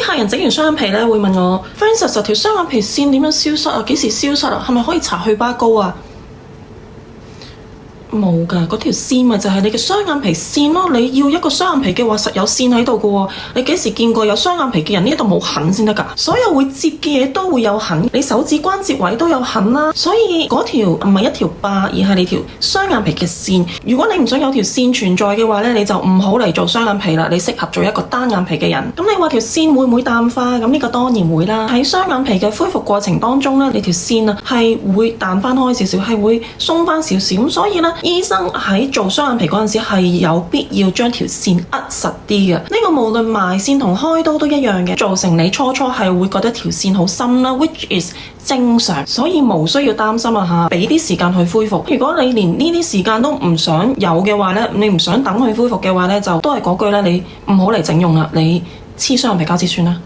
客人整完雙眼皮咧，會問我 Frances 條雙眼皮線點樣消失啊？幾時消失啊？係咪可以搽去疤膏啊？冇㗎，嗰條線咪就係你嘅雙眼皮線咯。你要一個雙眼皮嘅話，實有線喺度㗎喎。你幾時見過有雙眼皮嘅人呢度冇痕先得㗎？所有會接嘅嘢都會有痕，你手指關節位都有痕啦。所以嗰條唔係一條疤，而係你條雙眼皮嘅線。如果你唔想有條線存在嘅話咧，你就唔好嚟做雙眼皮啦。你適合做一個單眼皮嘅人。咁你話條線會唔會淡化？咁呢個當然會啦。喺雙眼皮嘅恢復過程當中咧，你條線啊係會彈翻開少少，係會鬆翻少少。咁所以咧，醫生喺做雙眼皮嗰陣時係有必要將條線扼實啲嘅。呢個無論埋線同開刀都一樣嘅，造成你初初係會覺得條線好深啦 ，which is 正常，所以無需要擔心啊嚇，俾啲時間去恢復。如果你連呢啲時間都唔想有嘅話咧，你唔想等佢恢復嘅話咧，就都係嗰句啦，你唔好嚟整容啦，你黐雙眼皮膠紙算啦。